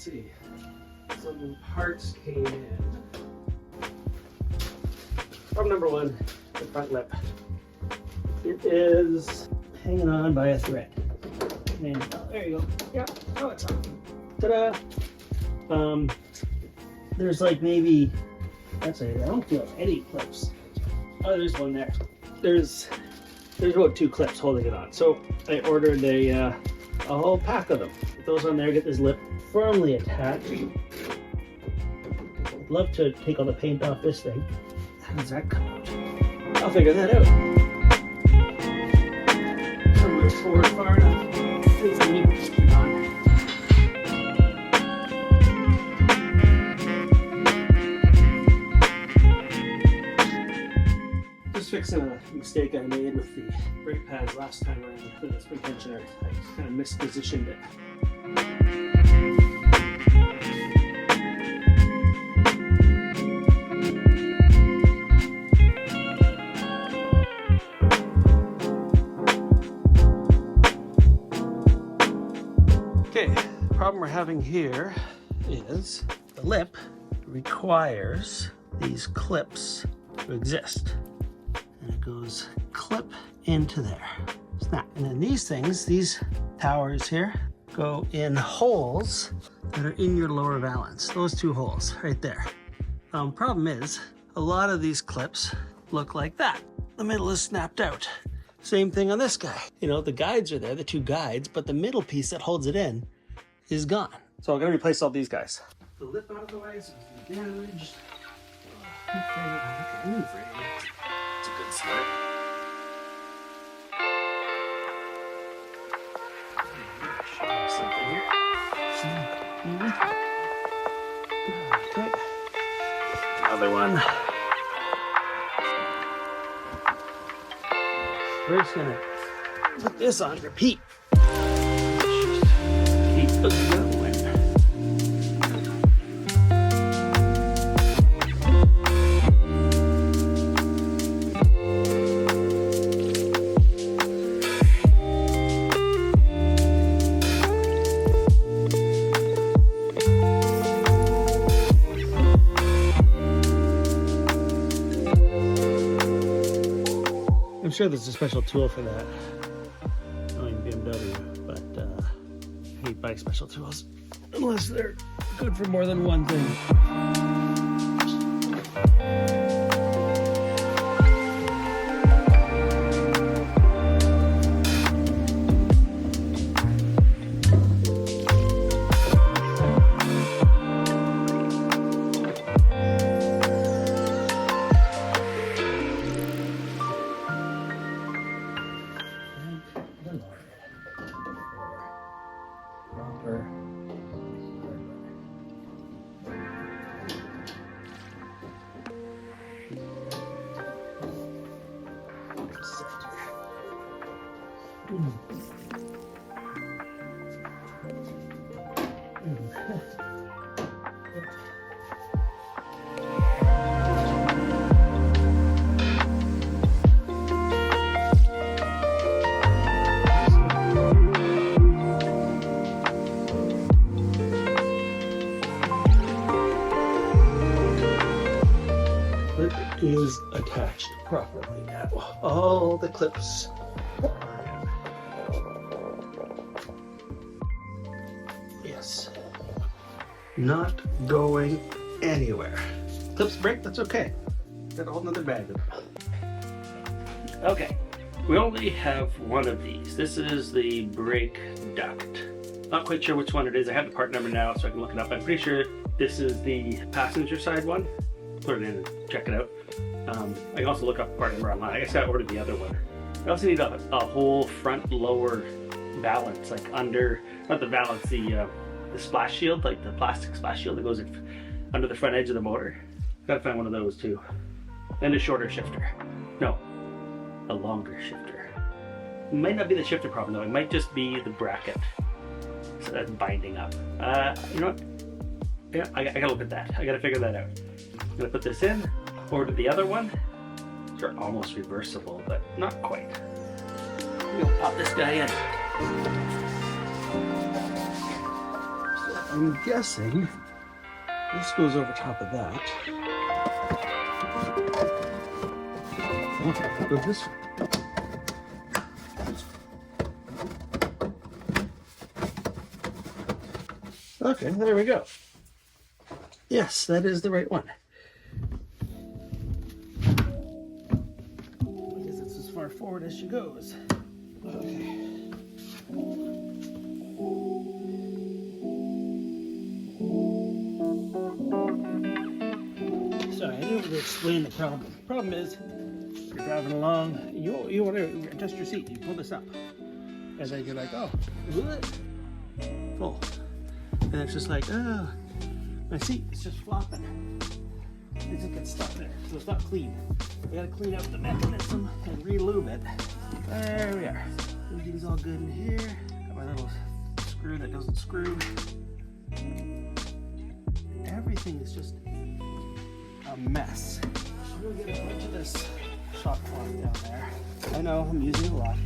see. Some parts came in. Problem number one, the front lip. It is hanging on by a thread. And oh, there you go. Yeah. Oh, it's on. Ta-da! There's like maybe, actually, I don't feel any clips. Oh, there's one there. There's about 2 clips holding it on. So I ordered a whole pack of them. Put those on there, get this lip firmly attached. I'd love to take all the paint off this thing. How does that come out? I'll figure that out. Somewhere forward far enough. Please let me just keep on. Just fixing a mistake I made with the brake pads last time around for the spring tensioner. I kind of mispositioned it. Okay, the problem we're having here is the lip requires these clips to exist. And it goes clip into there. Snap. And then these things, these towers here, go in holes that are in your lower valance. Those 2 holes right there. Problem is, a lot of these clips look like that. The middle is snapped out. Same thing on this guy. You know, the guides are there, the 2 guides, but the middle piece that holds it in is gone. So I'm gonna replace all these guys. The lip out of the way, so it's damaged. It's a good start. Something here. Okay. Another one. We're just gonna put this on repeat. Keep it going. I'm sure there's a special tool for that. Only BMW, but I hate buying special tools unless they're good for more than one thing. Is attached properly now. All the clips are in. Yes. Not going anywhere. Clips break, that's okay. Got a whole nother bag of them. Okay, we only have one of these. This is the brake duct. Not quite sure which one it is. I have the part number now so I can look it up. I'm pretty sure this is the passenger side one. Put it in and check it out. I can also look up part number online. I guess I ordered the other one. I also need a whole front lower valance, like under, not the valance, the splash shield, like the plastic splash shield that goes under the front edge of the motor. Gotta find one of those too. And a shorter shifter. No, a longer shifter. It might not be the shifter problem though. It might just be the bracket. So that's binding up. You know what? Yeah, I gotta look at that. I gotta figure that out. I'm gonna put this in, order the other one. They're almost reversible, but not quite. I'm gonna pop this guy in. I'm guessing this goes over top of that. Okay, goes this way. Okay, there we go. Yes, that is the right one. I guess it's as far forward as she goes. Okay. Sorry, I didn't really explain the problem. The problem is, you're driving along, you want to adjust your seat, you pull this up, and then you're like, oh, full. And it's just like, oh, my seat is just flopping. It just gets stuck there, so it's not clean. We gotta clean out the mechanism and re-lube it. There we are. Everything's all good in here. Got my little screw that doesn't screw. Everything is just a mess. I'm gonna get a bunch of this shop cloth down there. I know, I'm using it a lot.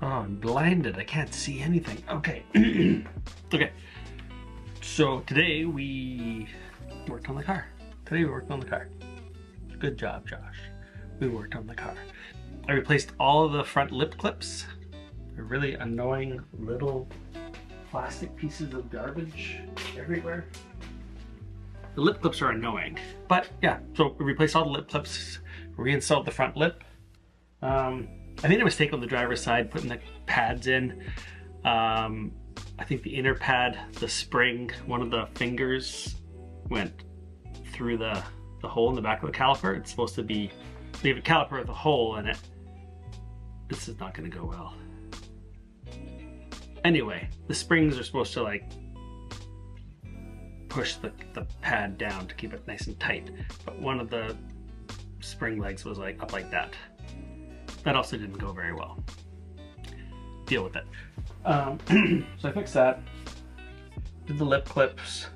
Oh, I'm blinded. I can't see anything. Okay. Okay. So today we worked on the car. Good job, Josh. We worked on the car. I replaced all of the front lip clips. They're really annoying little plastic pieces of garbage everywhere. The lip clips are annoying, but yeah, so we replaced all the lip clips, reinstalled the front lip. I made a mistake on the driver's side putting the pads in. I think the inner pad, the spring, one of the fingers went through the hole in the back of the caliper. It's supposed to be, we have a caliper with a hole in it. This is not gonna go well. Anyway, the springs are supposed to like push the pad down to keep it nice and tight. But one of the spring legs was like up like that. That also didn't go very well. Deal with it. So I fixed that. Did the lip clips.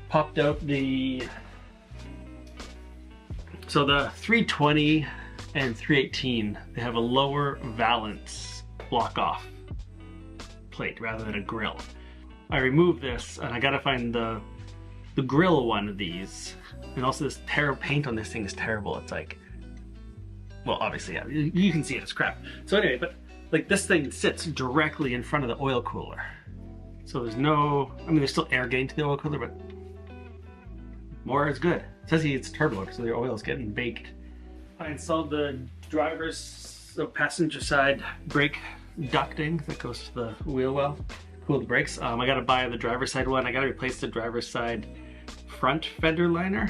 Popped out the... So the 320 and 318, they have a lower valance block off plate rather than a grill. I removed this and I gotta find the grill one of these. And also this paint on this thing is terrible. It's like, well, obviously, yeah, you can see it, it's crap. So anyway, but like this thing sits directly in front of the oil cooler. So there's no, I mean, there's still air getting to the oil cooler, but more is good. It says it's turbo, so the oil is getting baked. I installed the passenger side brake ducting that goes to the wheel well, cool the brakes. I gotta buy the driver's side one. I gotta replace the driver's side front fender liner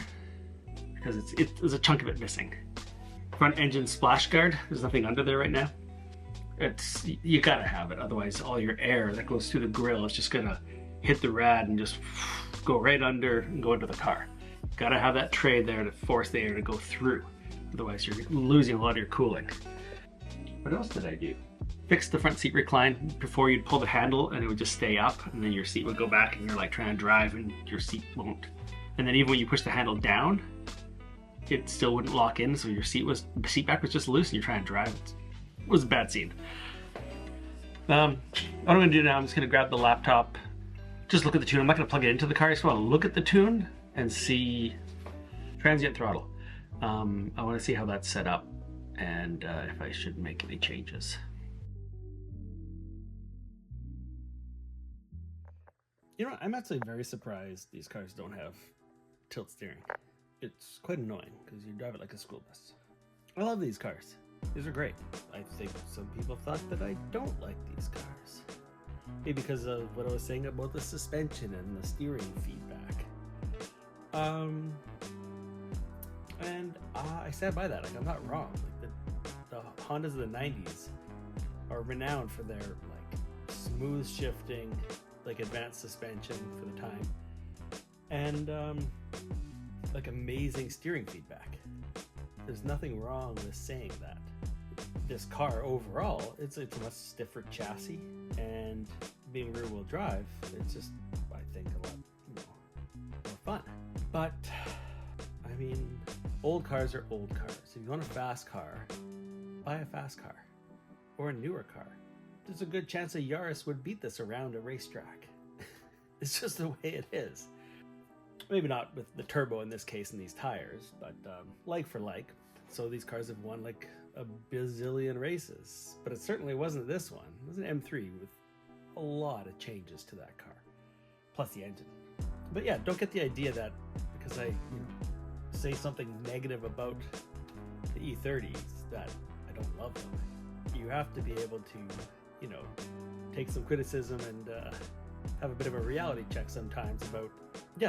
because there's a chunk of it missing. Front engine splash guard, there's nothing under there right now. You gotta have it, otherwise all your air that goes through the grill is just gonna hit the rad and just go right under and go into the car. Gotta have that tray there to force the air to go through, otherwise you're losing a lot of your cooling. What else did I do? Fix the front seat recline. Before you'd pull the handle and it would just stay up and then your seat would go back and you're like trying to drive and your seat won't. And then even when you push the handle down, it still wouldn't lock in, so your seat back was just loose and you're trying to drive. It was a bad scene. What I'm gonna do now, I'm just gonna grab the laptop, just look at the tune. I'm not gonna plug it into the car, I just wanna look at the tune and see transient throttle. I wanna see how that's set up and if I should make any changes. You know, I'm actually very surprised these cars don't have tilt steering. It's quite annoying because you drive it like a school bus. I love these cars. These are great. I think some people thought that I don't like these cars. Maybe because of what I was saying about the suspension and the steering feedback. And I stand by that. Like, I'm not wrong. Like the Hondas of the 90s are renowned for their like smooth shifting, like advanced suspension for the time, and like amazing steering feedback. There's nothing wrong with saying that. This car overall, it's a much stiffer chassis, and being rear wheel drive, it's just, I think, a lot more fun. But I mean, old cars are old cars. If you want a fast car, buy a fast car or a newer car. There's a good chance a Yaris would beat this around a racetrack. It's just the way it is. Maybe not with the turbo in this case and these tires, but like for like. So these cars have won like a bazillion races, but it certainly wasn't this one. It was an M3 with a lot of changes to that car, plus the engine. But yeah, don't get the idea that because I say something negative about the E30s that I don't love them. You have to be able to, take some criticism and have a bit of a reality check sometimes about,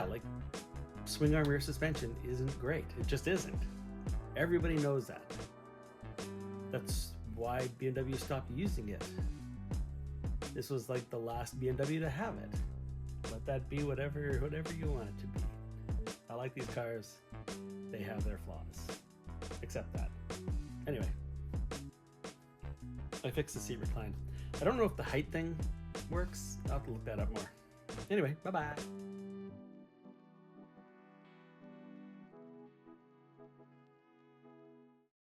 like swing arm rear suspension isn't great. It just isn't. Everybody knows that. That's why BMW stopped using it. This was like the last BMW to have it. Let that be whatever you want it to be. I like these cars. They have their flaws. Except that. Anyway. I fixed the seat recline. I don't know if the height thing works. I'll have to look that up more. Anyway, bye-bye.